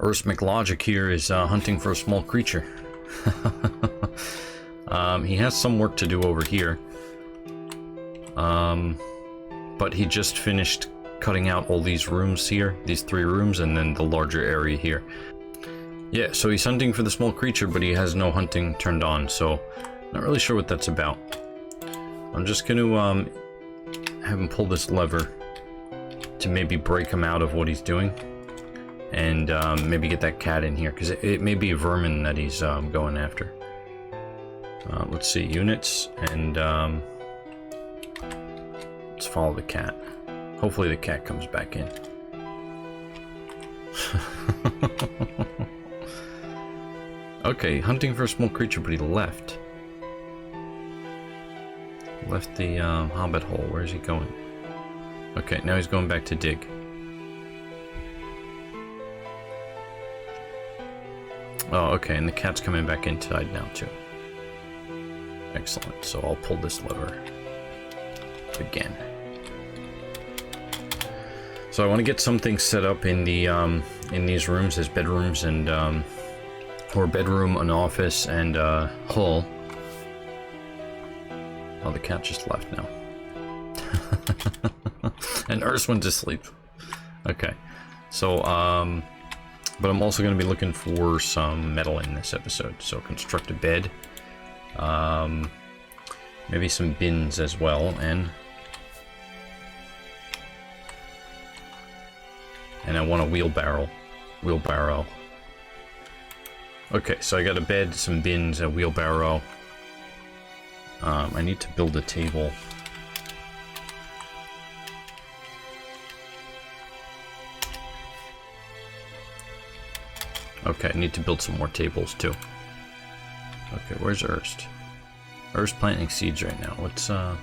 Urist McLogic here is hunting for a small creature. He has some work to do over here. But he just finished cutting out all these rooms here, these 3 rooms, and then the larger area here. Yeah, so he's hunting for the small creature, but he has no hunting turned on, so not really sure what that's about. I'm just gonna have him pull this lever to maybe break him out of what he's doing, and maybe get that cat in here, because it may be a vermin that he's going after. Let's see, units, and let's follow the cat. Hopefully the cat comes back in. Okay, hunting for a small creature, but he left. Left the hobbit hole. Where is he going? Okay, now he's going back to dig. Oh, okay, and the cat's coming back inside now too. Excellent. So I'll pull this lever again. So I want to get something set up in the in these rooms as bedrooms and or bedroom, an office, and hall. Oh, the cat just left now. And Urist went to sleep. Okay, so but I'm also going to be looking for some metal in this episode. So construct a bed, maybe some bins as well, and I want a wheelbarrow. Okay, so I got a bed, some bins, a wheelbarrow. I need to build a table. Okay, I need to build some more tables too. Okay, where's Urist? Urist planting seeds right now. What's Oh,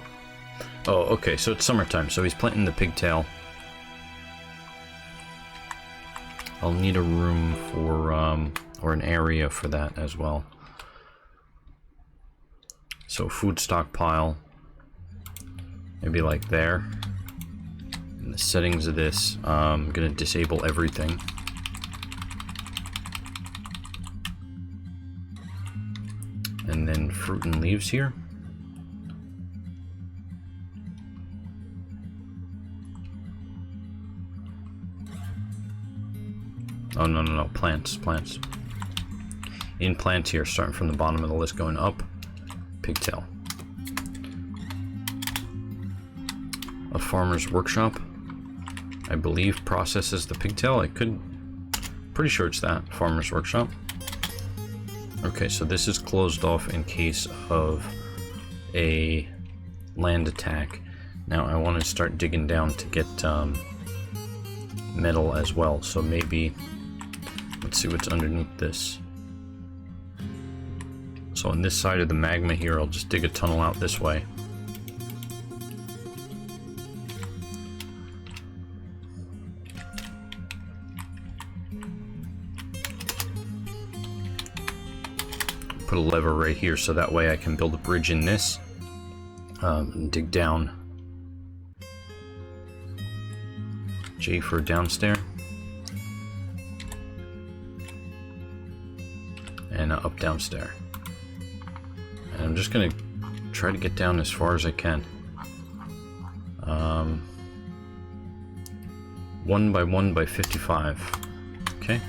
okay, so it's summertime, so he's planting the pigtail. I'll need a room for, or an area for that as well. So food stockpile, maybe like there. In the settings of this, I'm gonna disable everything. And then fruit and leaves here. Oh, no, plants. In plants here, starting from the bottom of the list, going up. Pigtail. A farmer's workshop, I believe, processes the pigtail. Pretty sure it's that, farmer's workshop. Okay, so this is closed off in case of a land attack. Now I want to start digging down to get metal as well, so maybe let's see what's underneath this. So on this side of the magma here, I'll just dig a tunnel out this way. Put a lever right here so that way I can build a bridge in this and dig down. J for downstairs. And up downstairs. And I'm just gonna try to get down as far as I can. 1 by 1 by 55. Okay.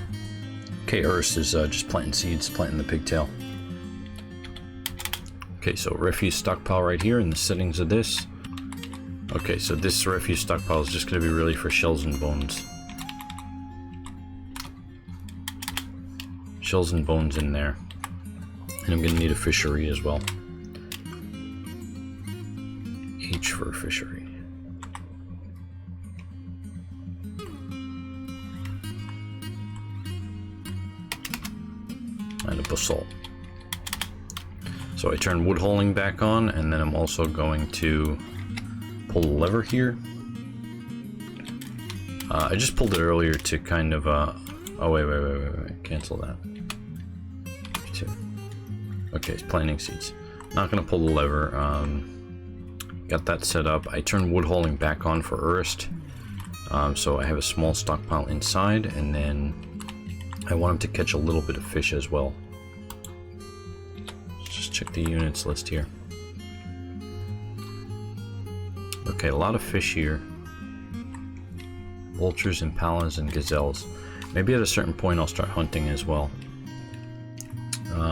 Okay, Urist is just planting seeds, planting the pigtail. Okay, so refuse stockpile right here in the settings of this. Okay, so this refuse stockpile is just going to be really for shells and bones. Shells and bones in there. And I'm going to need a fishery as well. H for fishery. And a basalt. So I turn wood hauling back on, and then I'm also going to pull the lever here. I just pulled it earlier to kind of, oh wait, cancel that. 2. Okay, it's planting seeds. Not gonna pull the lever. Got that set up. I turn wood hauling back on for Urist. So I have a small stockpile inside, and then I want him to catch a little bit of fish as well. Let's just check the units list here. Okay, a lot of fish here. Vultures, impalas, and gazelles. Maybe at a certain point I'll start hunting as well.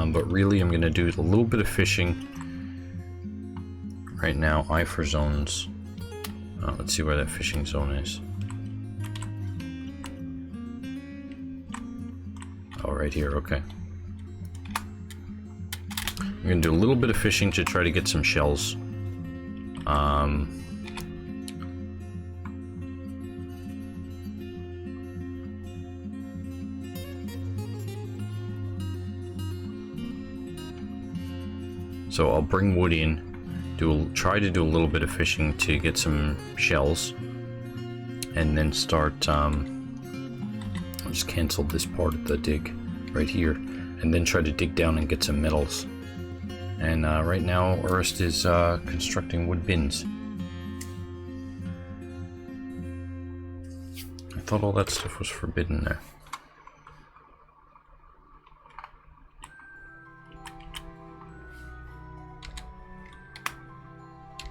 But really I'm going to do a little bit of fishing right now. Eye for zones. Let's see where that fishing zone is. Oh, right here, okay. I'm going to do a little bit of fishing to try to get some shells. So I'll bring wood in, try to do a little bit of fishing to get some shells, and then start, I'll just cancel this part of the dig right here, and then try to dig down and get some metals. And right now Urist is constructing wood bins. I thought all that stuff was forbidden there.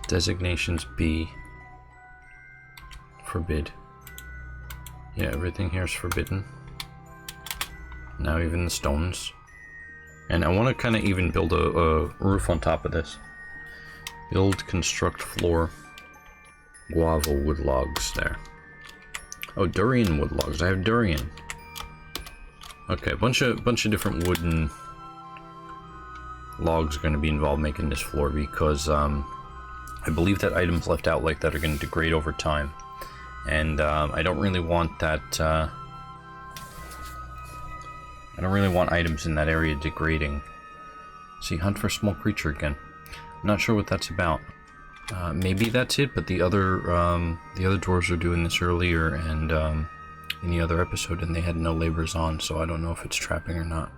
Designations B. Forbid. Yeah, everything here is forbidden. Now even the stones. And I want to kind of even build a roof on top of this. Build, construct, floor. Guava wood logs there. Oh, durian wood logs. I have durian. Okay, a bunch of different wooden logs are going to be involved making this floor because I believe that items left out like that are going to degrade over time, and I don't really want that. I don't really want items in that area degrading. See, hunt for small creature again. I'm not sure what that's about. Maybe that's it, but the other dwarves were doing this earlier and in the other episode, and they had no labors on, so I don't know if it's trapping or not.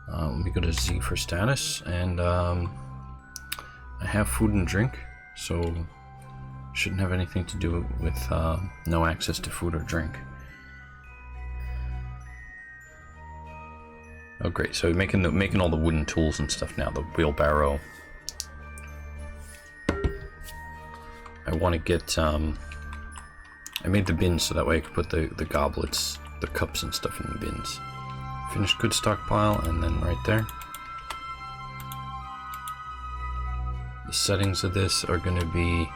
Let me go to Z for status, and I have food and drink, so shouldn't have anything to do with no access to food or drink. Oh great, so making all the wooden tools and stuff now, the wheelbarrow. I want to get, I made the bins so that way I could put the goblets, the cups and stuff in the bins. Finished goods stockpile, and then right there. The settings of this are going to be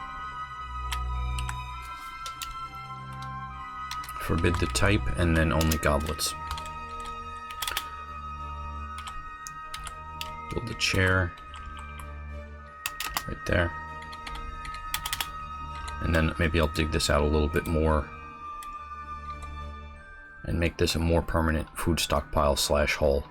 forbid the type and then only goblets. Build the chair right there. And then maybe I'll dig this out a little bit more and make this a more permanent food stockpile / hull.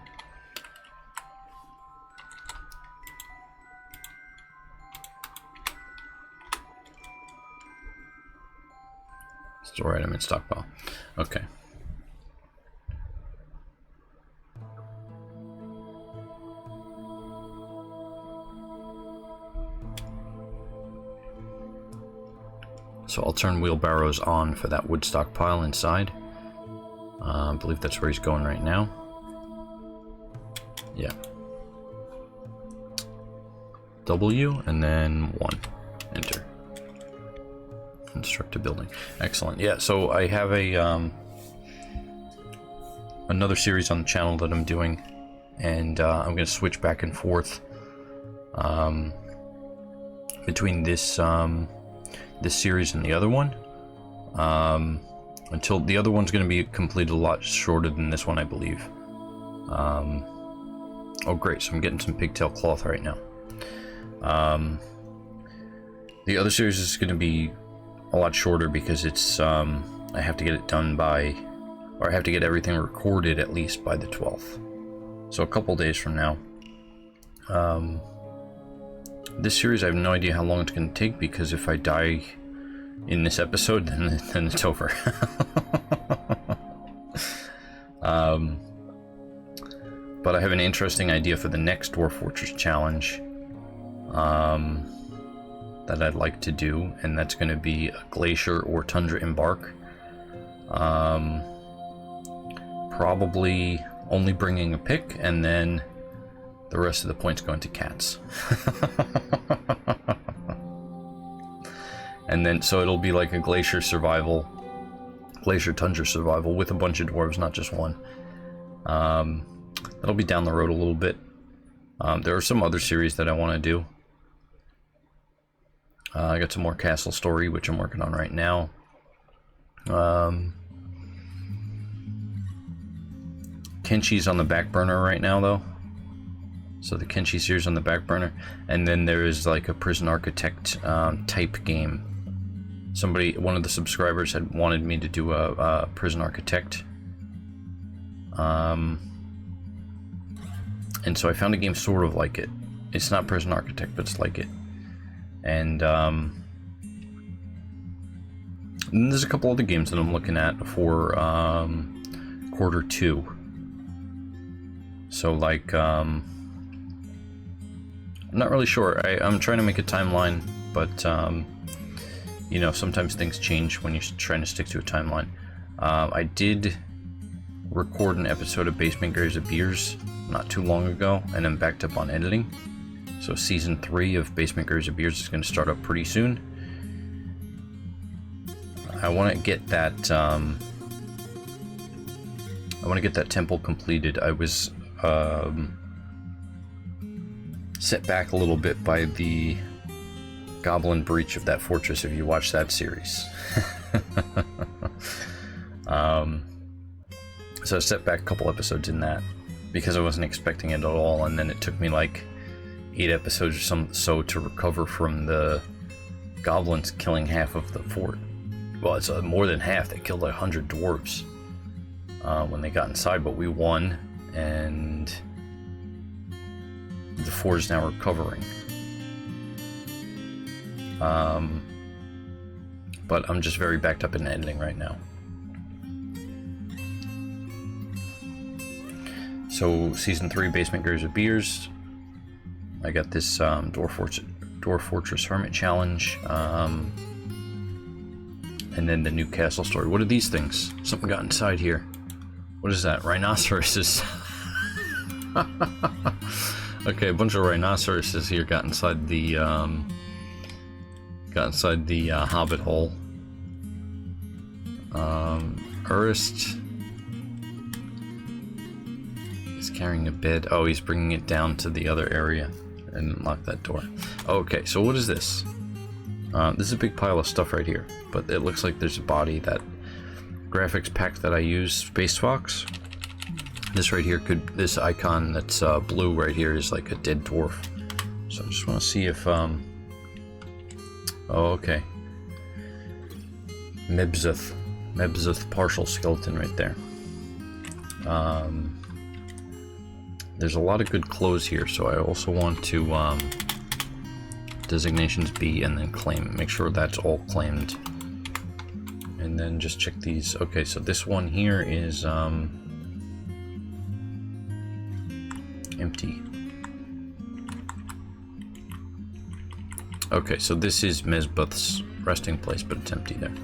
Store item in stockpile. Okay. So I'll turn wheelbarrows on for that wood stockpile inside. I believe that's where he's going right now. Yeah. W and then 1. Enter. Construct a building. Excellent. Yeah, so I have a another series on the channel that I'm doing, and I'm going to switch back and forth between this this series and the other one until the other one's going to be completed a lot shorter than this one, I believe. Oh great, so I'm getting some pigtail cloth right now. The other series is going to be a lot shorter because it's I have to get it done by, or I have to get everything recorded at least by the 12th, so a couple days from now. This series I have no idea how long it's going to take, because if I die in this episode then it's over. But I have an interesting idea for the next Dwarf Fortress challenge that I'd like to do, and that's going to be a glacier or tundra embark. probably only bringing a pick, and then the rest of the points going to cats. And then, so it'll be like a glacier tundra survival with a bunch of dwarves, not just one. That'll be down the road a little bit. There are some other series that I want to do. I got some more Castle Story, which I'm working on right now. Kenshi's on the back burner right now, though. So the Kenshi series on the back burner. And then there is like a Prison Architect type game. One of the subscribers had wanted me to do a Prison Architect. And so I found a game sort of like it. It's not Prison Architect, but it's like it. And there's a couple other games that I'm looking at for quarter 2. So like, I'm not really sure. I'm trying to make a timeline, but you know, sometimes things change when you're trying to stick to a timeline. I did record an episode of Basement Graves of Beers not too long ago, and I'm backed up on editing. So season 3 of Basement Graves of Beers is going to start up pretty soon. I want to get that. Temple completed. I was set back a little bit by the goblin breach of that fortress, if you watch that series. So I set back a couple episodes in that because I wasn't expecting it at all, and then it took me like 8 episodes or so to recover from the goblins killing half of the fort. Well, it's more than half. They killed like 100 dwarves when they got inside, but we won, and the fort is now recovering. But I'm just very backed up in editing right now. So season 3, Basement Graves of Beers. I got this Dwarf Fortress Hermit challenge, and then the new Castle Story. What are these things? Something got inside here. What is that? Rhinoceroses. Okay, a bunch of rhinoceroses here got inside the hobbit hole. Urist is carrying a bed. Oh, he's bringing it down to the other area and lock that door. Okay, so what is this? This is a big pile of stuff right here, but it looks like there's a body. That graphics pack that I use, Space Fox. This right here this icon that's blue right here is like a dead dwarf. So I just want to see if oh, okay. Mebzuth partial skeleton right there. There's a lot of good clothes here, so I also want to designations B and then claim. Make sure that's all claimed. And then just check these. Okay, so this one here is empty. Okay, so this is Mezbuth's resting place, but it's empty there.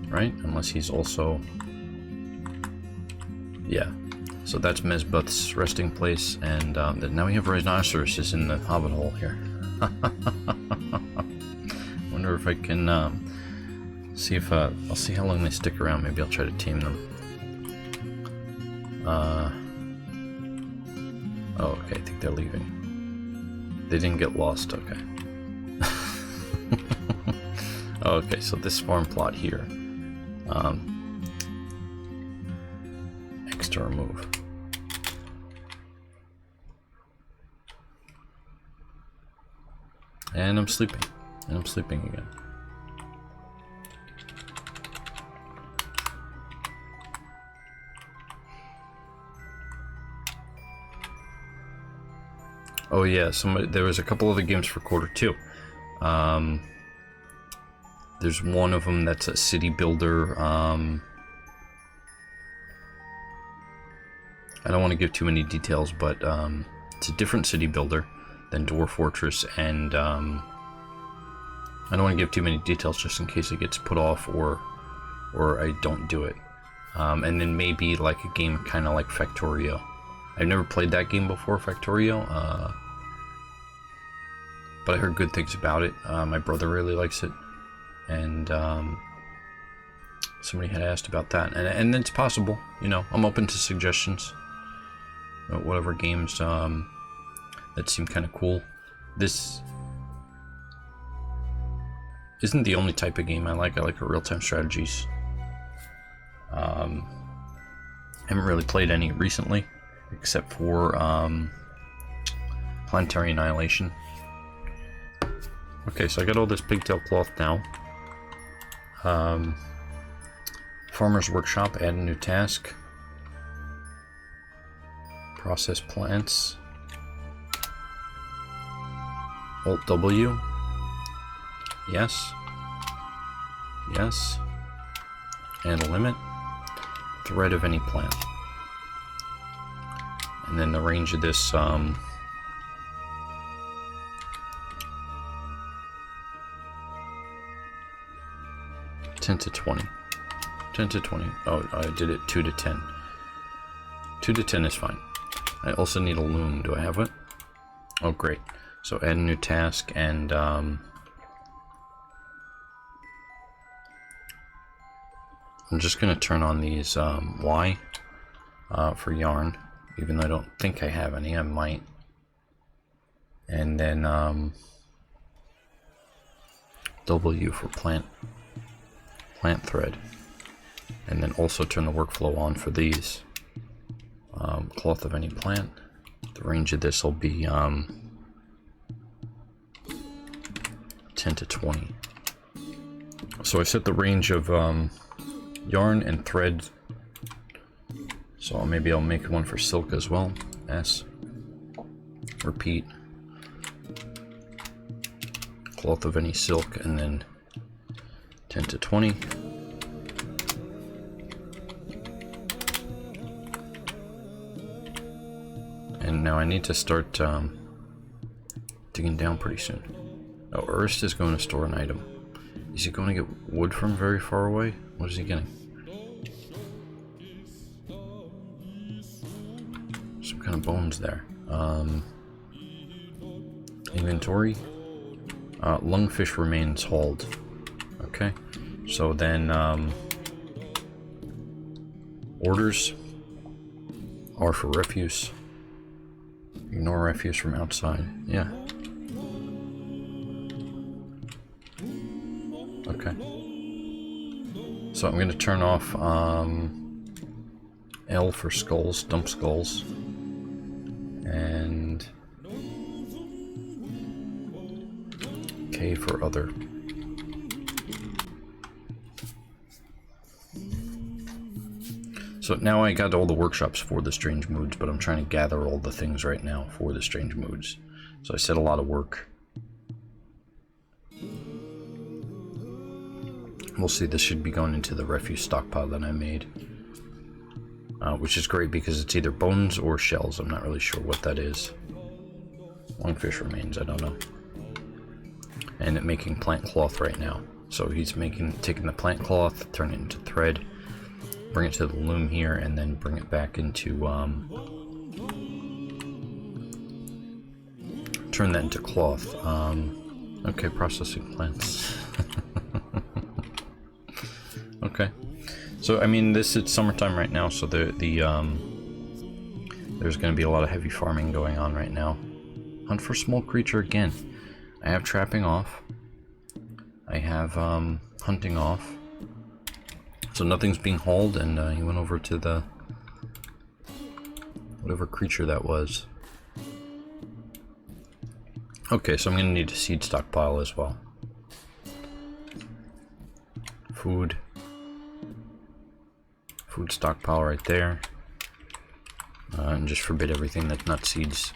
Right? Unless he's also... Yeah. So that's Mezbuth's resting place, and now we have rhinoceroses in the hobbit hole here. Wonder if I can see if I'll see how long they stick around. Maybe I'll try to tame them. Oh, okay. I think they're leaving. They didn't get lost. Okay. Okay, so this farm plot here. X to remove. And I'm sleeping. And I'm sleeping again. Oh yeah, there was a couple other games for quarter 2. There's one of them that's a city builder. I don't want to give too many details, but it's a different city builder than Dwarf Fortress, and I don't want to give too many details just in case it gets put off or I don't do it. And then maybe like a game kind of like Factorio. I've never played that game before, Factorio, but I heard good things about it. My brother really likes it, and somebody had asked about that, and it's possible. You know, I'm open to suggestions. Whatever games that seem kind of cool. This isn't the only type of game I like. I like real-time strategies. Haven't really played any recently, except for Planetary Annihilation. Okay, so I got all this pigtail cloth now. Farmer's Workshop, add a new task. Process plants. Alt W. Yes. Yes. And a limit. Thread of any plant. And then the range of this, 10 to 20. 10 to 20. Oh, I did it 2 to 10. 2 to 10 is fine. I also need a loom. Do I have it? Oh, great. So add a new task, and I'm just going to turn on these Y for yarn, even though I don't think I have any. I might. And then W for plant thread. And then also turn the workflow on for these. Cloth of any plant. The range of this will be 10 to 20. So I set the range of yarn and thread. So maybe I'll make one for silk as well. S. Repeat. Cloth of any silk, and then 10 to 20. And now I need to start digging down pretty soon. Oh, Urist is going to store an item. Is he going to get wood from very far away? What is he getting? Some kind of bones there. Inventory. Lungfish remains hauled. Okay. So then orders are for refuse. Ignore refuse from outside. Yeah. Okay. So I'm going to turn off L for skulls, dump skulls, and K for other. So now I got all the workshops for the strange moods, but I'm trying to gather all the things right now for the strange moods. So I said a lot of work. We'll see, this should be going into the refuse stockpile that I made. Which is great because it's either bones or shells. I'm not really sure what that is. Lungfish remains, I don't know. And it's making plant cloth right now. So he's taking the plant cloth, turn it into thread, bring it to the loom here, and then bring it back into turn that into cloth. Okay, processing plants. Okay, so I mean, it's summertime right now, so there's going to be a lot of heavy farming going on right now. Hunt for small creature again. I have trapping off. I have hunting off. So nothing's being hauled, and he went over to the whatever creature that was. Okay, so I'm going to need a seed stockpile as well. Food. Food stockpile right there. And just forbid everything that's not seeds.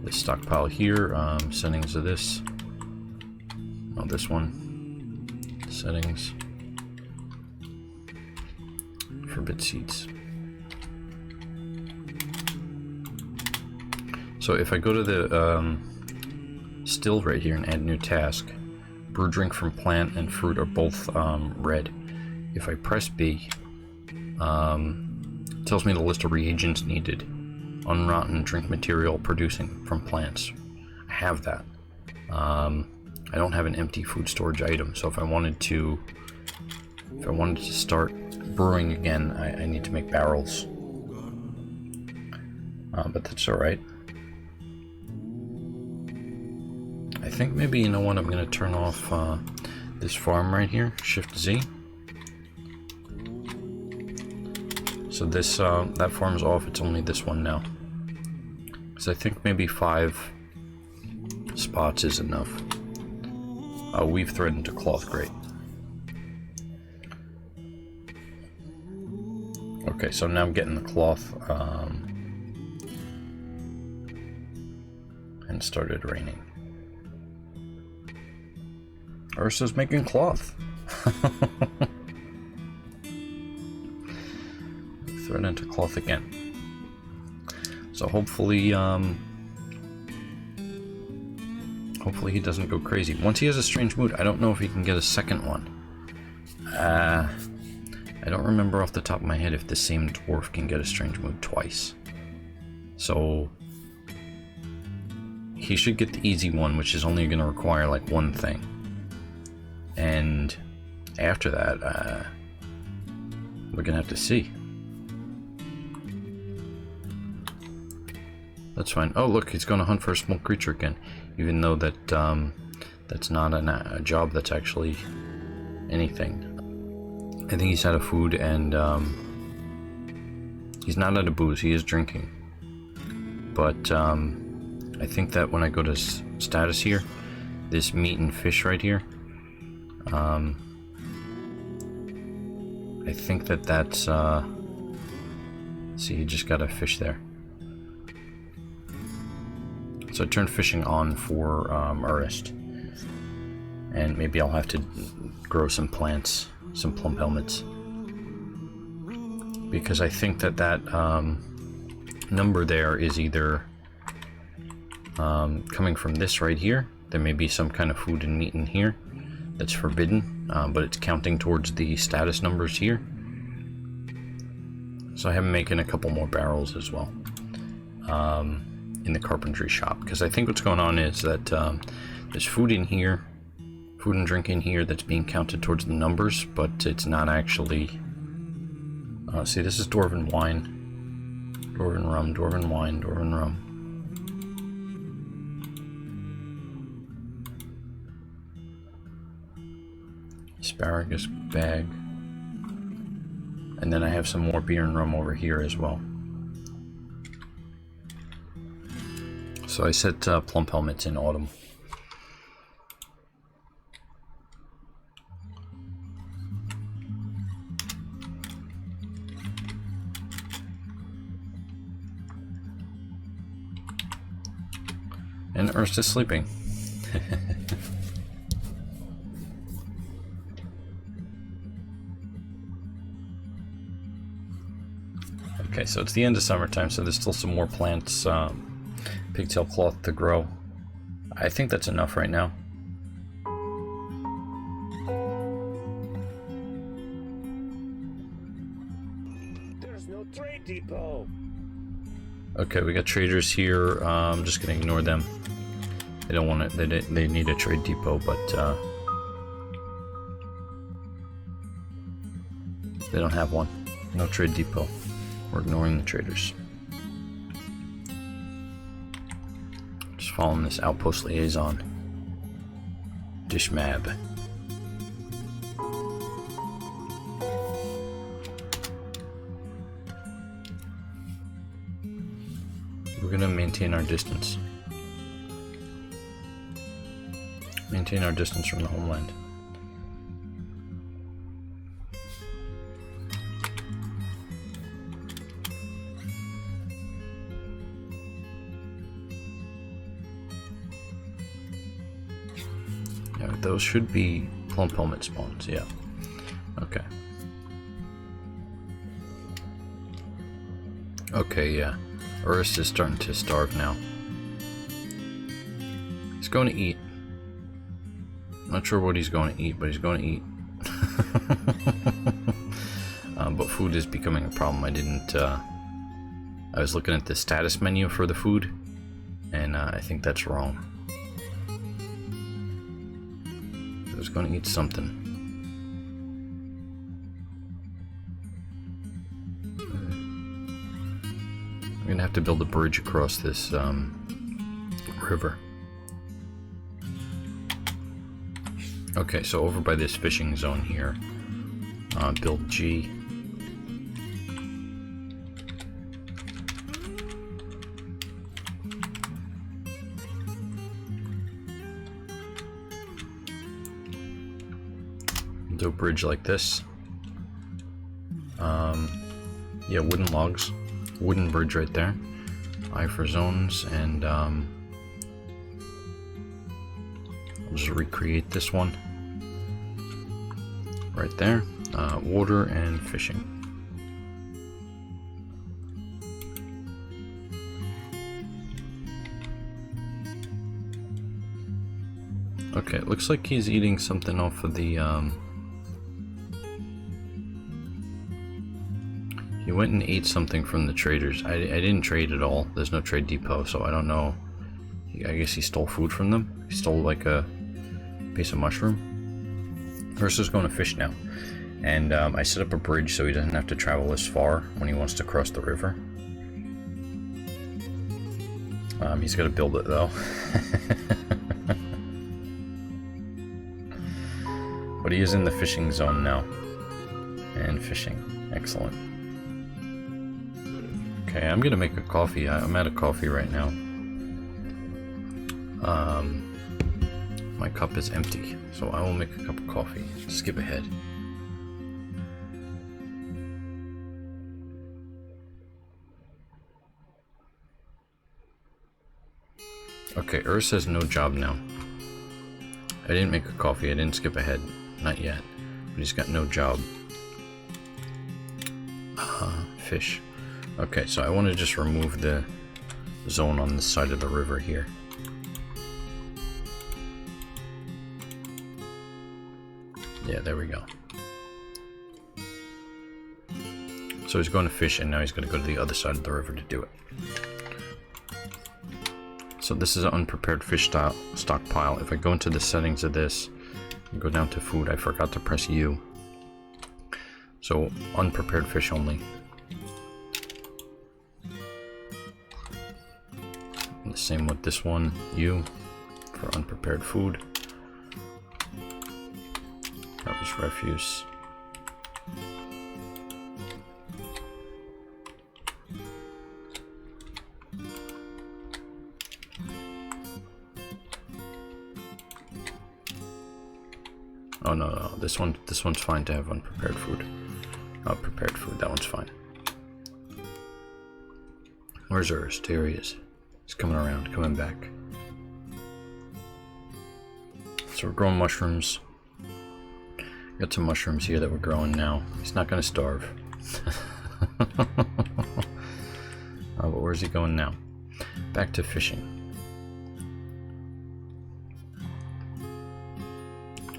This stockpile here, settings of this. Oh, this one. Settings. Forbid seeds. So if I go to the still right here and add new task. Brew drink from plant and fruit are both red. If I press B, it tells me the list of reagents needed. Unrotten drink material producing from plants. I have that. I don't have an empty food storage item, so if I wanted to start brewing again, I need to make barrels. But that's alright. I think maybe, you know what, I'm going to turn off this farm right here, Shift Z. So this, that farm's off, it's only this one now. Because I think maybe 5 spots is enough. Weave thread into cloth, great. Okay, so now I'm getting the cloth, and started raining. Ursa's making cloth. Thread into cloth again. So hopefully, hopefully he doesn't go crazy. Once he has a strange mood, I don't know if he can get a second one. I don't remember off the top of my head if the same dwarf can get a strange mood twice. So he should get the easy one, which is only going to require like one thing. And after that, we're going to have to see. That's fine. Oh, look, he's going to hunt for a small creature again. Even though that that's not a job that's actually anything. I think he's out of food and he's not out of booze. He is drinking. But I think that when I go to status here, this meat and fish right here, I think that that's, see, he just got a fish there. So I turned fishing on for Urist. And maybe I'll have to grow some plants, some plum helmets. Because I think that that number there is either coming from this right here. There may be some kind of food and meat in here that's forbidden, but it's counting towards the status numbers here. So I am making a couple more barrels as well. In the carpentry shop, because I think what's going on is that there's food in here, food and drink in here that's being counted towards the numbers, but it's not actually. See, this is dwarven wine, dwarven rum, dwarven wine, dwarven rum. Asparagus bag, and then I have some more beer and rum over here as well. So I set plump helmets in autumn. And Urst is sleeping. Okay, so it's the end of summertime, so there's still some more plants. Pigtail cloth to grow. I think that's enough right now. There's no trade depot. Okay, we got traders here. I'm just gonna ignore them. They don't want it. They need a trade depot, but they don't have one. No trade depot. We're ignoring the traders. Following this outpost liaison. Dishmab. We're gonna maintain our distance. Maintain our distance from the homeland. Those should be plump helmet spawns, yeah. Okay. Okay, yeah. Urist is starting to starve now. He's going to eat. Not sure what he's going to eat, but he's going to eat. But food is becoming a problem. I was looking at the status menu for the food, and I think that's wrong. I was going to eat something. I'm going to have to build a bridge across this river. Okay, so over by this fishing zone here, build G. Do a bridge like this. Yeah, wooden logs. Wooden bridge right there. I for zones, and I'll just recreate this one. Right there. Water and fishing. Okay, it looks like he's eating something off of the he went and ate something from the traders. I didn't trade at all. There's no trade depot, so I don't know. I guess he stole food from them. He stole like a piece of mushroom. Urist is going to fish now, and I set up a bridge so he doesn't have to travel as far when he wants to cross the river. He's got to build it though. But he is in the fishing zone now, and fishing. Excellent. Okay, I'm gonna make a coffee. I'm out of coffee right now. My cup is empty, so I will make a cup of coffee. Skip ahead. Okay, Urist has no job now. I didn't make a coffee, I didn't skip ahead. Not yet. But he's got no job. Fish. Okay, so I want to just remove the zone on this side of the river here. Yeah, there we go. So he's going to fish, and now he's going to go to the other side of the river to do it. So this is an unprepared fish stockpile. If I go into the settings of this, and go down to food, I forgot to press U. So unprepared fish only. And the same with this one, U, for unprepared food. That was refuse. Oh no, this one's fine to have unprepared food. Prepared food, that one's fine. Where's Urist? Here he is. He's coming around, coming back. So we're growing mushrooms. Got some mushrooms here that we're growing now. He's not gonna starve. But where's he going now? Back to fishing.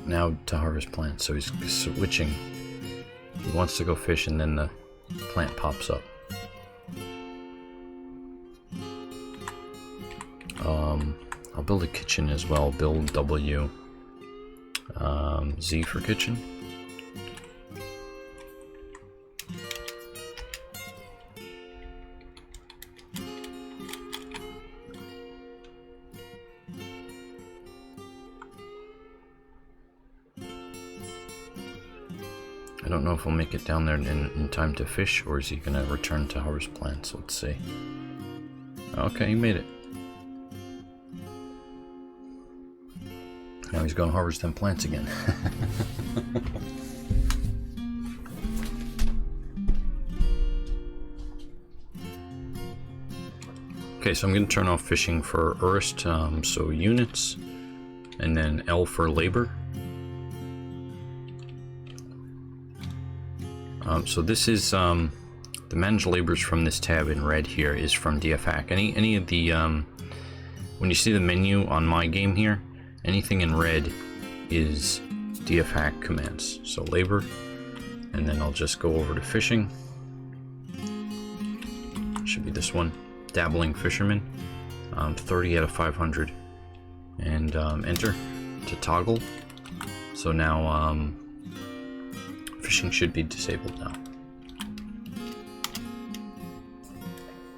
Now to harvest plants, so he's switching. He wants to go fish, and then the plant pops up. I'll build a kitchen as well. Build W. Z for kitchen. I don't know if we'll make it down there in time to fish, or is he gonna return to harvest plants? Let's see. Okay, he made it. Now he's gonna harvest them plants again. Okay, so I'm gonna turn off fishing for Urist, so units, and then L for labor. So this is the manage labors from this tab in red here is from DFHack. Any of the when you see the menu on my game here, anything in red is dfhack commands. So labor, and then I'll just go over to fishing. Should be this one, dabbling fisherman, 30 out of 500, and enter to toggle. So now fishing should be disabled now.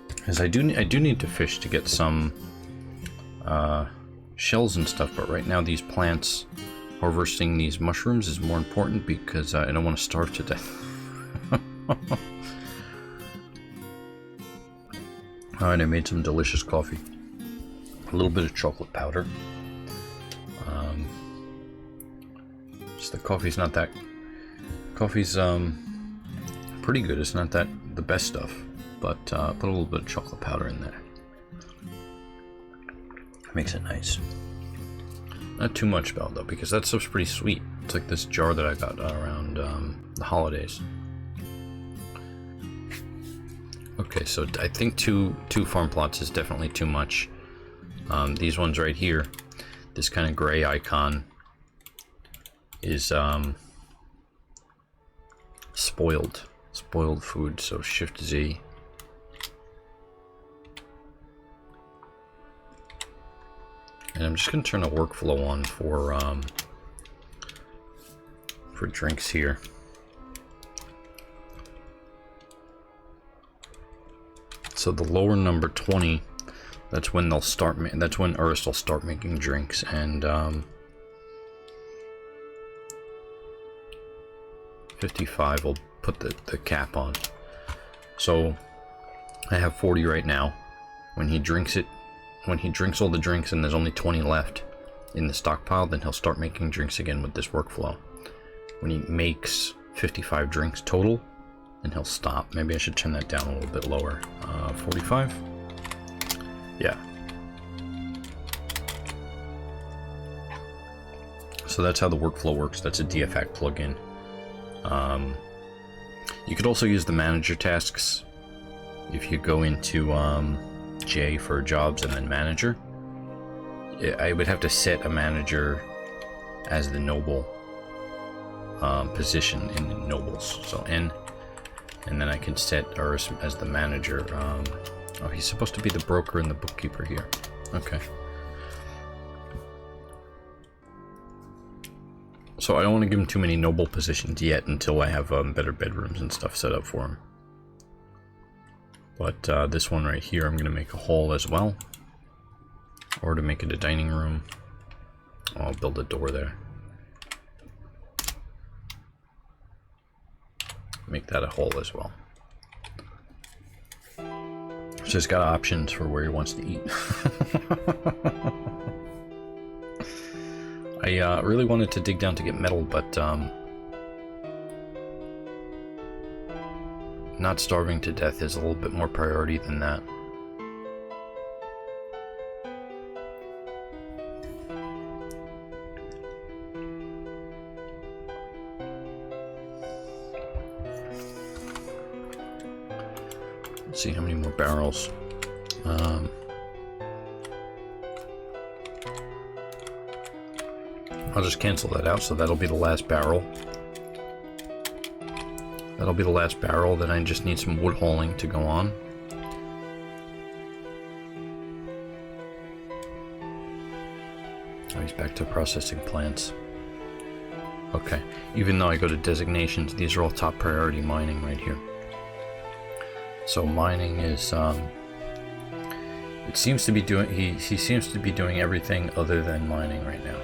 Because I do need to fish to get some shells and stuff, but right now these plants, harvesting these mushrooms is more important because I don't want to starve to death. Alright, I made some delicious coffee. A little bit of chocolate powder. Just the coffee's not that... Coffee's pretty good. It's not that the best stuff, but put a little bit of chocolate powder in there. Makes it nice. Not too much though, because that stuff's pretty sweet. It's like this jar that I got around the holidays. Okay, so I think two farm plots is definitely too much. These ones right here, this kind of gray icon is spoiled food. So Shift Z. And I'm just going to turn a workflow on for drinks here. So the lower number 20, that's when they'll start. That's when Urist will start making drinks, and 55 will put the cap on. So I have 40 right now. When he drinks all the drinks and there's only 20 left in the stockpile, then he'll start making drinks again with this workflow. When he makes 55 drinks total, then he'll stop. Maybe I should turn that down a little bit lower. 45? Yeah. So that's how the workflow works. That's a dfhack plugin. You could also use the manager tasks. If you go into J for jobs and then manager, I would have to set a manager as the noble position in the nobles. So N, and then I can set Urist as the manager. Oh, he's supposed to be the broker and the bookkeeper here. Okay. So I don't want to give him too many noble positions yet until I have better bedrooms and stuff set up for him. But this one right here, I'm going to make a hall as well. Or to make it a dining room, I'll build a door there. Make that a hall as well. So he's got options for where he wants to eat. I really wanted to dig down to get metal, but not starving to death is a little bit more priority than that. Let's see how many more barrels. I'll just cancel that out, so that'll be the last barrel. That'll be the last barrel, then I just need some wood hauling to go on. Oh, he's back to processing plants. Okay, even though I go to designations, these are all top priority mining right here. So mining is, it seems to be doing, he seems to be doing everything other than mining right now.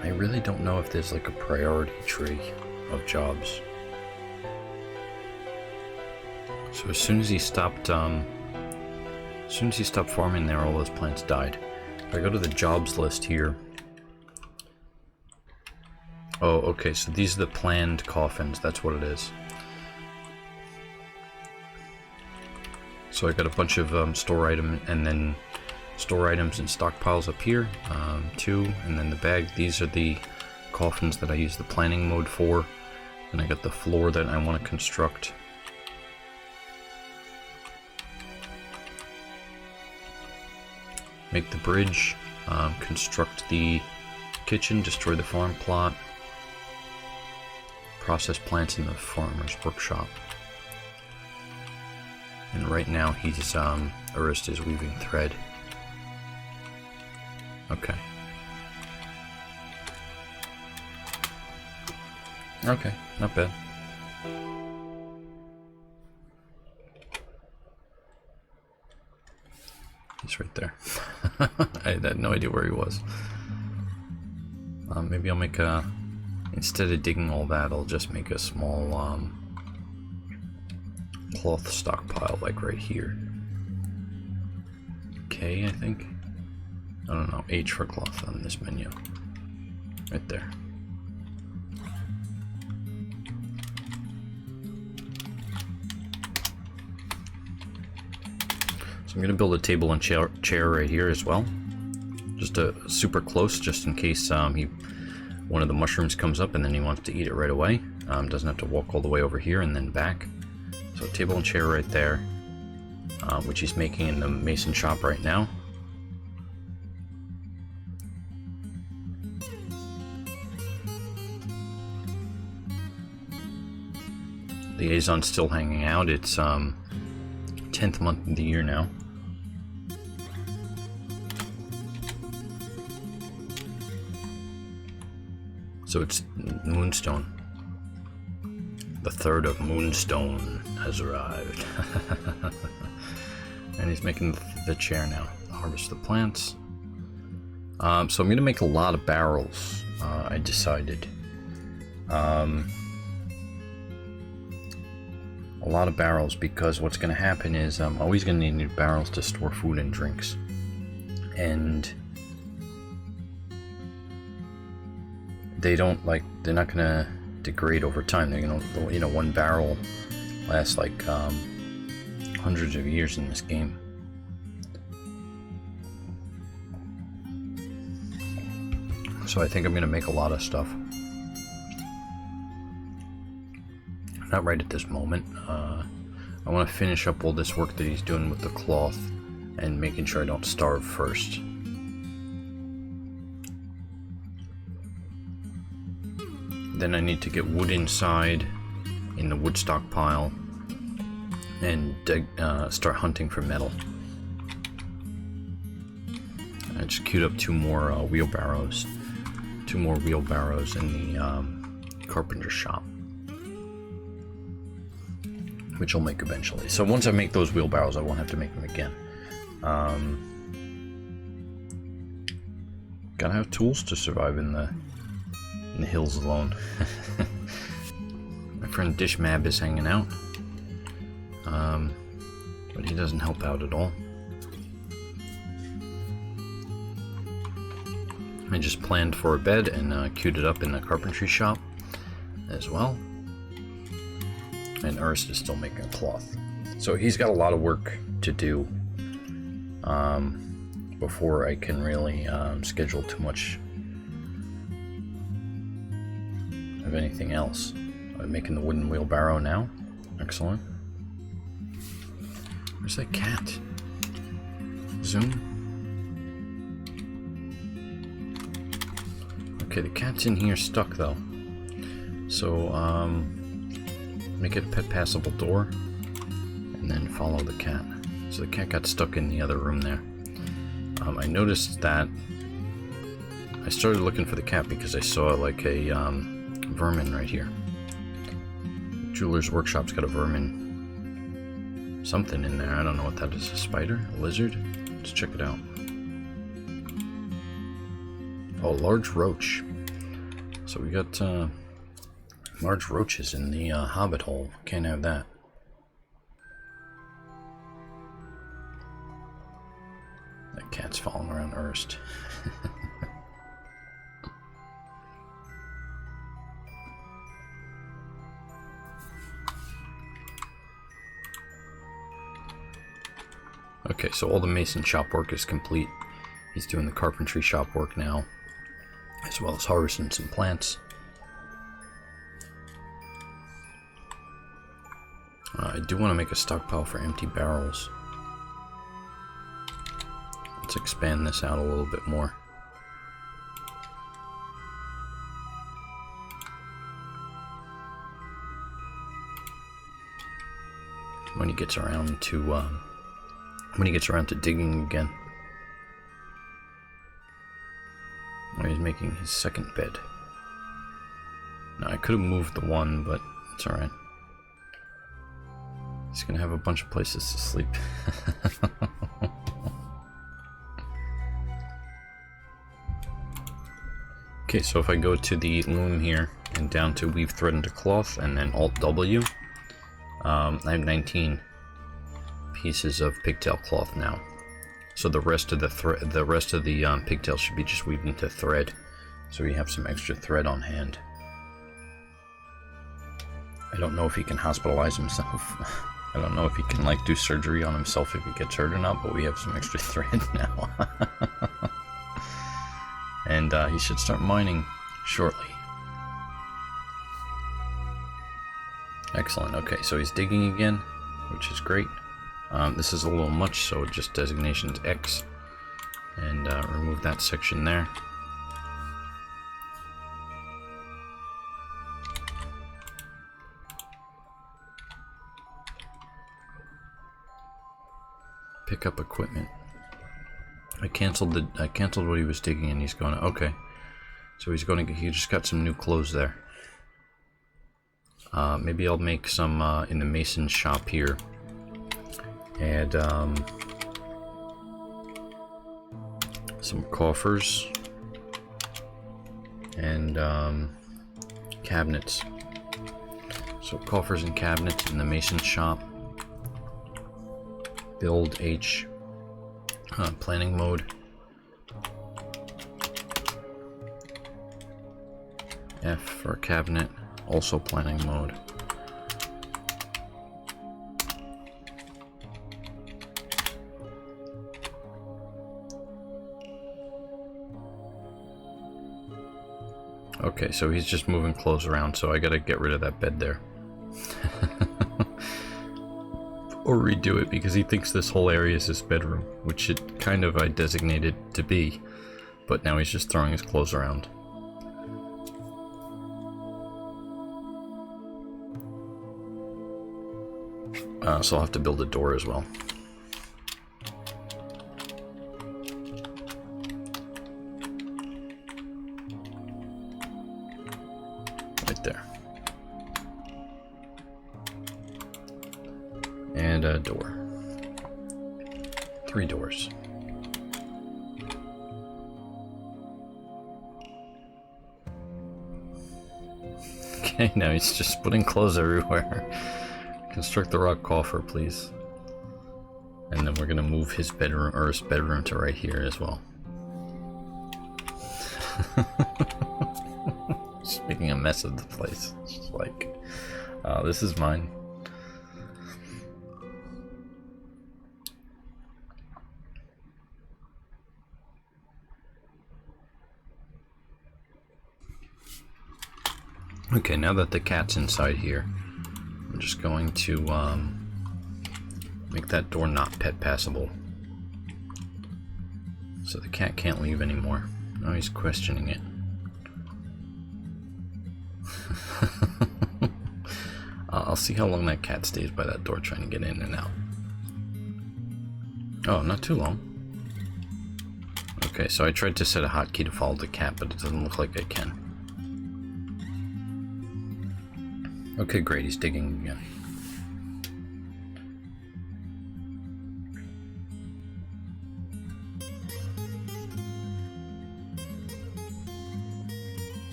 I really don't know if there's like a priority tree of jobs. So as soon as he stopped farming there, all those plants died. If I go to the jobs list here. Oh, okay, so these are the planned coffins, that's what it is. So I got a bunch of store item and then store items and stockpiles up here, 2, and then the bag. These are the coffins that I use the planning mode for. And I got the floor that I want to construct. make the bridge, construct the kitchen, destroy the farm plot, process plants in the farmer's workshop. And right now he's, Urist is weaving thread. Okay. Okay, not bad. He's right there. I had no idea where he was. Maybe I'll make a... Instead of digging all that, I'll just make a small cloth stockpile, like right here. K, I think? I don't know, H for cloth on this menu. Right there. So I'm going to build a table and chair right here as well. Just super close, just in case one of the mushrooms comes up and then he wants to eat it right away. Doesn't have to walk all the way over here and then back. So table and chair right there, which he's making in the mason shop right now. Liaison's still hanging out. It's 10th month of the year now. So it's Moonstone. The third of Moonstone has arrived. And he's making the chair now. Harvest the plants. So I'm going to make a lot of barrels, I decided. A lot of barrels, because what's going to happen is I'm always going to need new barrels to store food and drinks. And they're not going to degrade over time. They're going to, one barrel lasts like hundreds of years in this game. So I think I'm going to make a lot of stuff. Not right at this moment. I want to finish up all this work that he's doing with the cloth and making sure I don't starve first. Then I need to get wood inside in the wood stockpile and start hunting for metal. I just queued up two more wheelbarrows in the carpenter shop, which I'll make eventually. So once I make those wheelbarrows, I won't have to make them again. Gotta have tools to survive in the hills alone. My friend Dishmab is hanging out, but he doesn't help out at all. I just planned for a bed and queued it up in the carpentry shop as well. And Urist is still making cloth. So he's got a lot of work to do before I can really schedule too much of anything else. I'm making the wooden wheelbarrow now. Excellent. Where's that cat? Zoom. Okay, the cat's in here stuck though. So make it a pet passable door and then follow the cat. So the cat got stuck in the other room there. I noticed that I started looking for the cat because I saw like a vermin right here. Jeweler's workshop's got a vermin something in there. I don't know what that is. A spider? A lizard? Let's check it out. Oh, large roach. So we got large roaches in the hobbit hole. Can't have that. That cat's following around Urist. Okay, so all the mason shop work is complete. He's doing the carpentry shop work now, as well as harvesting some plants. I do want to make a stockpile for empty barrels. Let's expand this out a little bit more. When he gets around to digging again. Oh, he's making his second bed. Now I could have moved the one, but it's alright. He's gonna have a bunch of places to sleep. Okay, so if I go to the loom here and down to weave thread into cloth and then Alt W, I have 19 pieces of pigtail cloth now. So the rest of the pigtail should be just weaved into thread. So we have some extra thread on hand. I don't know if he can hospitalize himself. I don't know if he can like do surgery on himself if he gets hurt or not, but we have some extra thread now. And he should start mining shortly. Excellent. Okay, so he's digging again, which is great. This is a little much, so just designations X and remove that section there. Pick up equipment. I canceled what he was digging and he's going to, okay. So he just got some new clothes there. Maybe I'll make some in the mason shop here. Add some coffers and cabinets. So coffers and cabinets in the mason shop. Build H. Planning mode. F for cabinet. Also planning mode. Okay, so he's just moving clothes around, so I gotta get rid of that bed there. Or redo it, because he thinks this whole area is his bedroom, which it kind of I designated to be, but now he's just throwing his clothes around. So I'll have to build a door as well. Right there. And a door. 3 doors. Okay, now he's just putting clothes everywhere. Construct the rock coffer, please. And then we're gonna move his bedroom to right here as well. Just making a mess of the place. It's just like, this is mine. Okay, now that the cat's inside here, I'm just going to make that door not pet passable. So the cat can't leave anymore. Now he's questioning it. I'll see how long that cat stays by that door trying to get in and out. Oh, not too long. Okay, so I tried to set a hotkey to follow the cat, but it doesn't look like I can. Okay, great, he's digging again.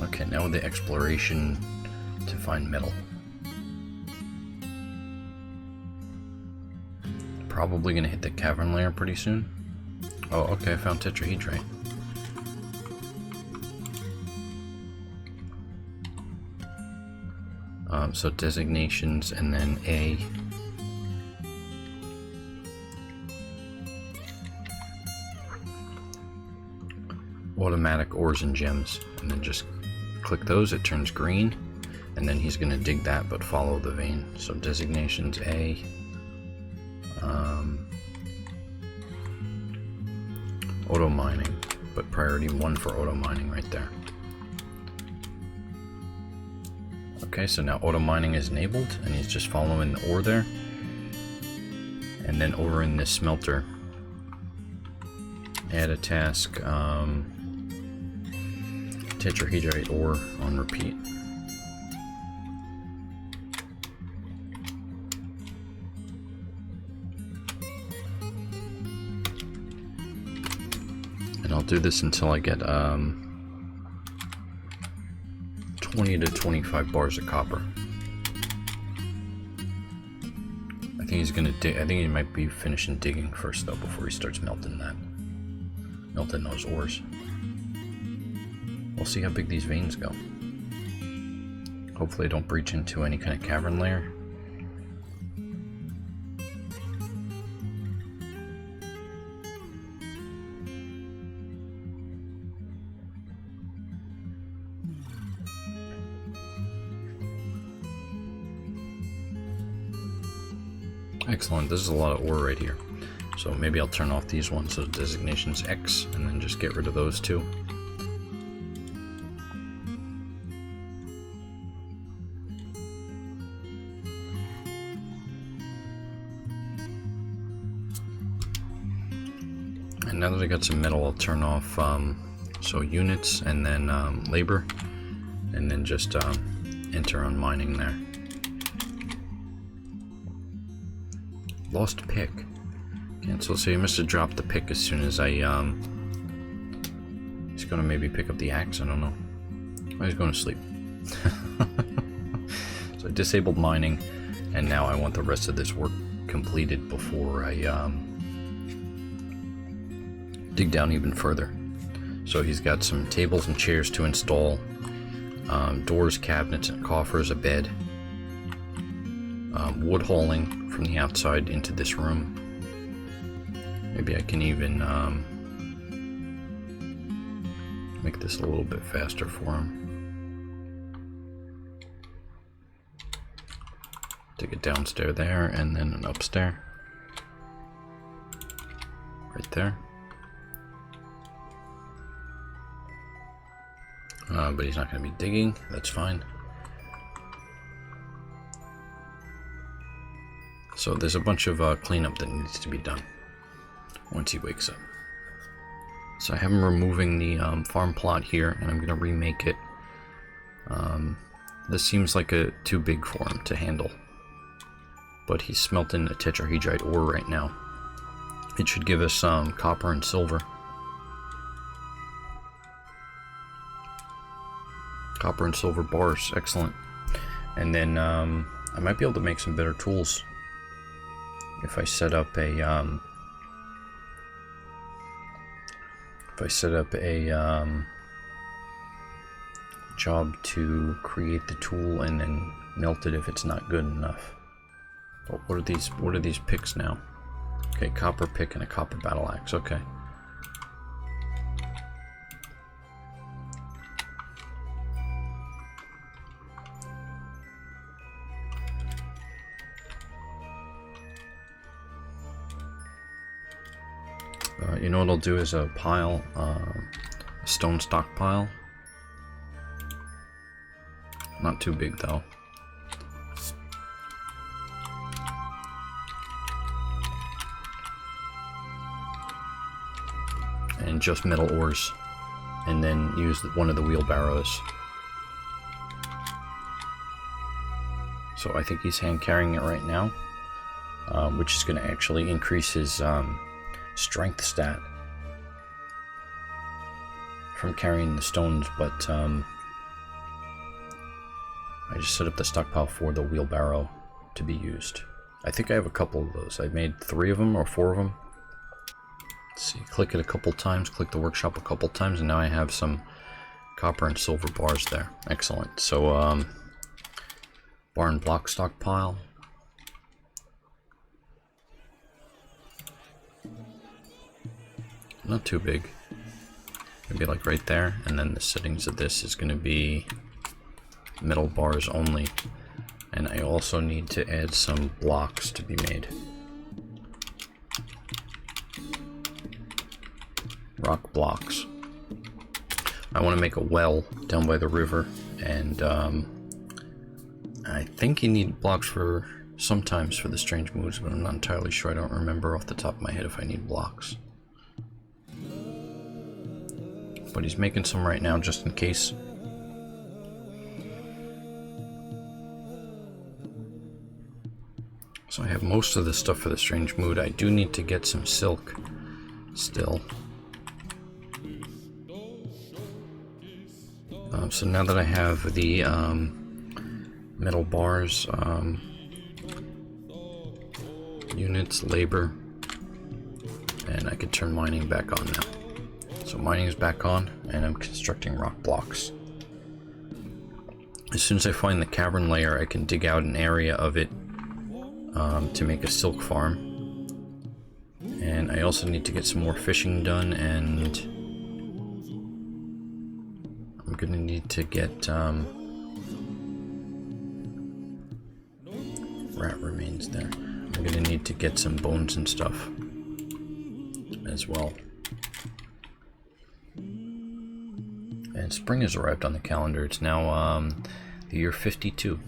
Okay, now with the exploration to find metal. Probably gonna hit the cavern layer pretty soon. Oh, okay, I found tetrahedrite. So designations and then A. Automatic ores and gems, and then just click those, it turns green, and then he's going to dig that but follow the vein. So designations A, auto mining, but priority 1 for auto mining right there. Okay, so now auto mining is enabled, and he's just following the ore there. And then over in this smelter, add a task, tetrahedrite ore on repeat. And I'll do this until I get 20 to 25 bars of copper. I think he's gonna dig. I think he might be finishing digging first though before he starts melting those ores. We'll see how big these veins go. Hopefully, they don't breach into any kind of cavern layer. Excellent, this is a lot of ore right here. So maybe I'll turn off these ones, so designations X, and then just get rid of those two. And now that I got some metal, I'll turn off so units and then labor, and then just enter on mining there. Lost pick. Cancel. So he must have dropped the pick as soon as I he's gonna maybe pick up the axe, I don't know. Oh, he's going to sleep. So I disabled mining, and now I want the rest of this work completed before I dig down even further. So he's got some tables and chairs to install, doors, cabinets, and coffers, a bed, wood hauling from the outside into this room. Maybe I can even make this a little bit faster for him. Take it downstairs there, and then an upstairs. Right there. But he's not going to be digging, that's fine. So there's a bunch of cleanup that needs to be done once he wakes up. So I have him removing the farm plot here, and I'm going to remake it. This seems like too big for him to handle, but he's smelting a tetrahedrite ore right now. It should give us copper and silver. Copper and silver bars, excellent. And then I might be able to make some better tools if I set up a job to create the tool and then melt it if it's not good enough. But what are these picks now? Okay, copper pick and a copper battle axe. Okay. You know what I'll do is a pile, a stone stockpile. Not too big though. And just metal ores. And then use one of the wheelbarrows. So I think he's hand carrying it right now, which is going to actually increase his strength stat from carrying the stones, but I just set up the stockpile for the wheelbarrow to be used. I think I have a couple of those. I made 3 of them or 4 of them. Let's see, click it a couple times, click the workshop a couple times, and now I have some copper and silver bars there. Excellent. So barn block stockpile. Not too big. Maybe like right there, and then the settings of this is going to be metal bars only. And I also need to add some blocks to be made. rock blocks. I want to make a well down by the river, and I think you need blocks for sometimes for the strange moods, but I'm not entirely sure. I don't remember off the top of my head if I need blocks. But he's making some right now just in case. So I have most of the stuff for the strange mood. I do need to get some silk still. So now that I have the metal bars, units, labor, and I can turn mining back on now. So mining is back on, and I'm constructing rock blocks. As soon as I find the cavern layer, I can dig out an area of it to make a silk farm. And I also need to get some more fishing done, and I'm gonna need to get rat remains there. I'm gonna need to get some bones and stuff as well. And spring has arrived on the calendar. It's now the year 52.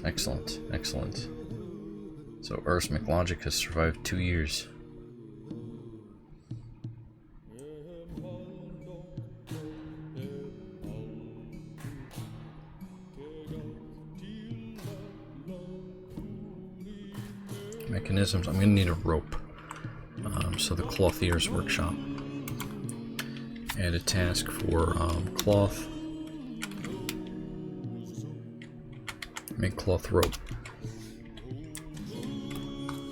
Excellent, excellent. So Urist McLogic has survived 2 years. Mechanisms, I'm gonna need a rope. So the clothier's workshop. Add a task for cloth. Make cloth rope.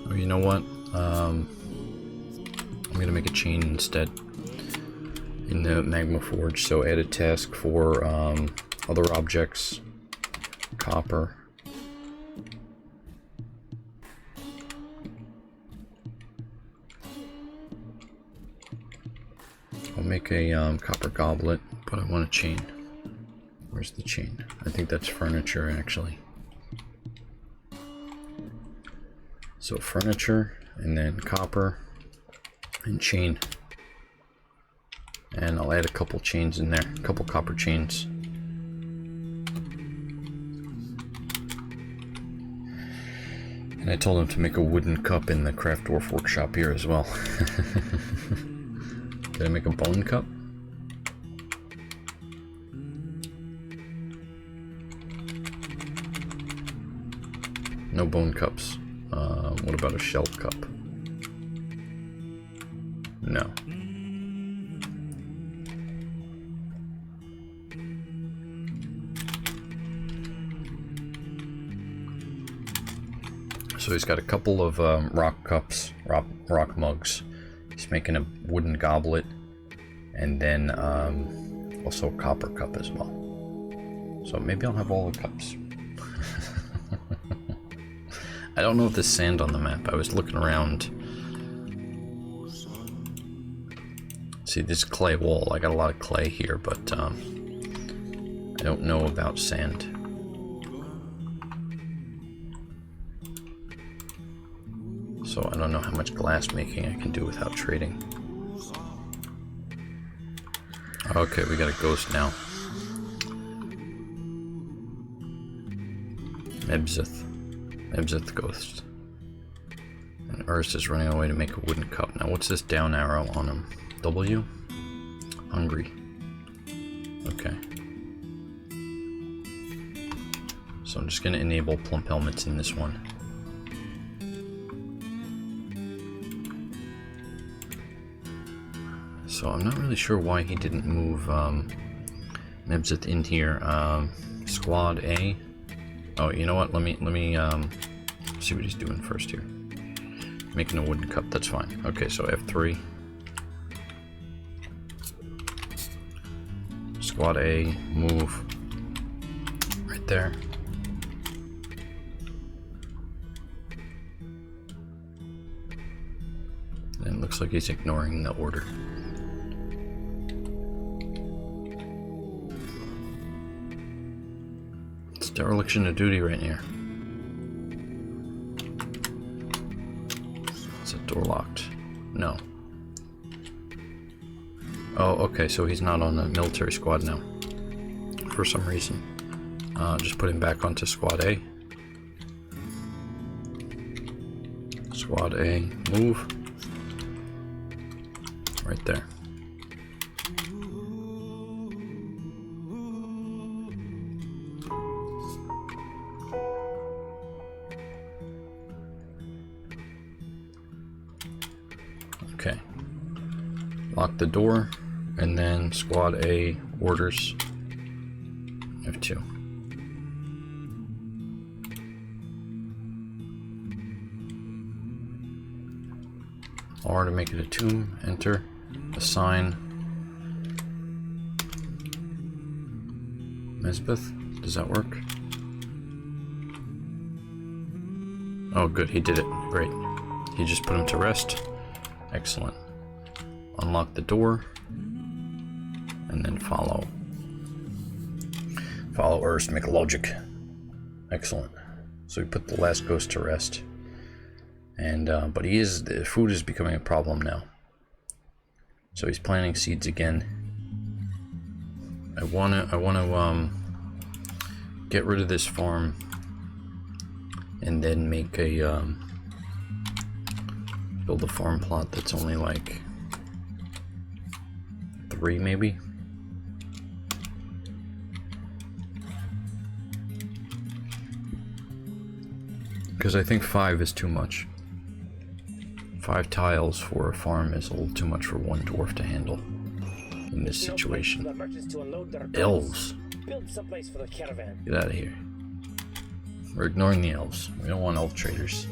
Oh, you know what? I'm gonna make a chain instead in the magma forge. So add a task for other objects, copper. I'll make a copper goblet, but I want a chain. Where's the chain? I think that's furniture, actually. So furniture, and then copper, and chain. And I'll add a couple chains in there, a couple copper chains. And I told him to make a wooden cup in the craft dwarf workshop here as well. Did I make a bone cup? No bone cups. What about a shell cup? No. So he's got a couple of rock cups, rock mugs. He's making a wooden goblet, and then also a copper cup as well. So maybe I'll have all the cups. I don't know if there's sand on the map. I was looking around. See, this clay wall. I got a lot of clay here, but I don't know about sand. So I don't know how much glass making I can do without trading. Okay, we got a ghost now. Ebzith ghost. And Urist is running away to make a wooden cup. Now what's this down arrow on him? W? Hungry. Okay. So I'm just gonna enable plump helmets in this one. So I'm not really sure why he didn't move Ebzith in here. Squad A. Oh, you know what? Let me see what he's doing first here. Making a wooden cup, that's fine. Okay, so F3. Squad A, move. Right there. And it looks like he's ignoring the order. It's dereliction of duty right here. Door locked. No. Oh, okay, so he's not on the military squad now. For some reason. Just put him back onto squad A. Squad A, move. Right there. Okay. Lock the door, and then squad A orders F2. R to make it a tomb, enter, assign Nesbeth. Does that work? Oh good, he did it. Great. He just put him to rest. Excellent. Unlock the door and then follow Urist McLogic. Excellent. So we put the last ghost to rest. And but the food is becoming a problem now. So he's planting seeds again. I wanna get rid of this farm and then make a build a farm plot that's only like 3 maybe. Because I think 5 is too much. 5 tiles for a farm is a little too much for one dwarf to handle in this situation. Elves. Build someplace for the caravan. Get out of here. We're ignoring the elves. We don't want elf traders.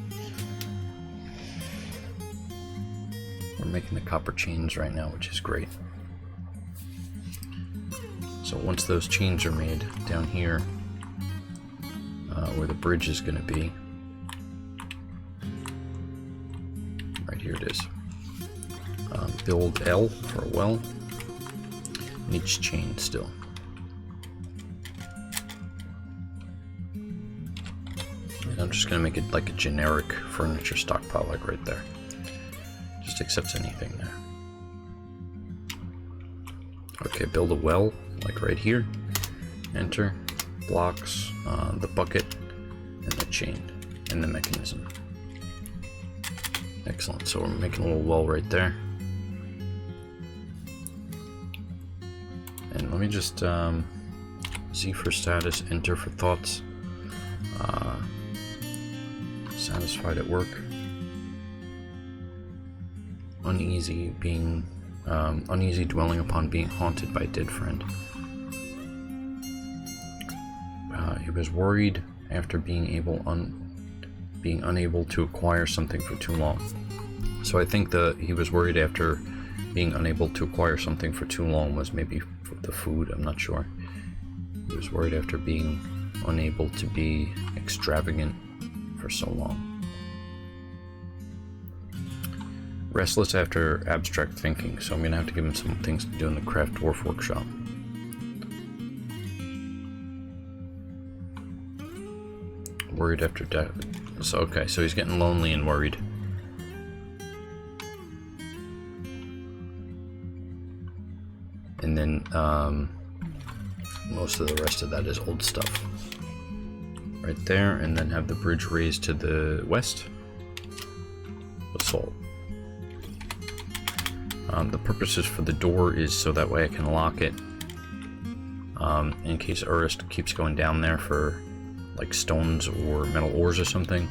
We're making the copper chains right now, which is great. So once those chains are made down here, where the bridge is going to be, right here it is. Build L for a well. Needs chain still. And I'm just going to make it like a generic furniture stockpile, like right there. Just accepts anything there. Okay, build a well, like right here. Enter, blocks, the bucket, and the chain, and the mechanism. Excellent, so we're making a little well right there. And let me just Z for status, enter for thoughts. Satisfied at work. Uneasy dwelling upon being haunted by a dead friend. He was worried after being unable to acquire something for too long. So I think he was worried after being unable to acquire something for too long was maybe for the food, I'm not sure. He was worried after being unable to be extravagant for so long. Restless after abstract thinking, so I'm gonna have to give him some things to do in the craft dwarf workshop. Worried after death. So okay, so he's getting lonely and worried. And then most of the rest of that is old stuff. Right there, and then have the bridge raised to the west. Assault. The purposes for the door is so that way I can lock it in case Urist keeps going down there for like stones or metal ores or something,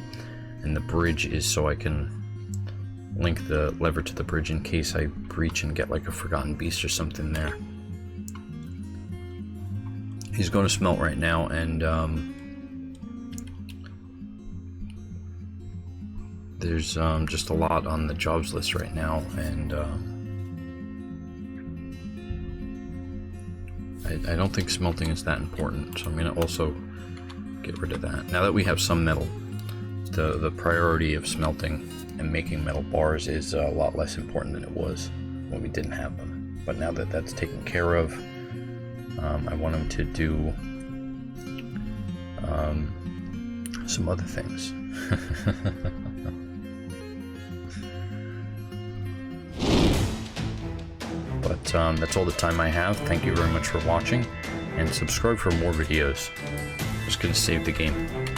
and the bridge is so I can link the lever to the bridge in case I breach and get like a forgotten beast or something there. He's going to smelt right now, and there's just a lot on the jobs list right now, and I don't think smelting is that important, so I'm going to also get rid of that. Now that we have some metal, the priority of smelting and making metal bars is a lot less important than it was when we didn't have them. But now that that's taken care of, I want him to do some other things. that's all the time I have. Thank you very much for watching, and subscribe for more videos. Just gonna save the game.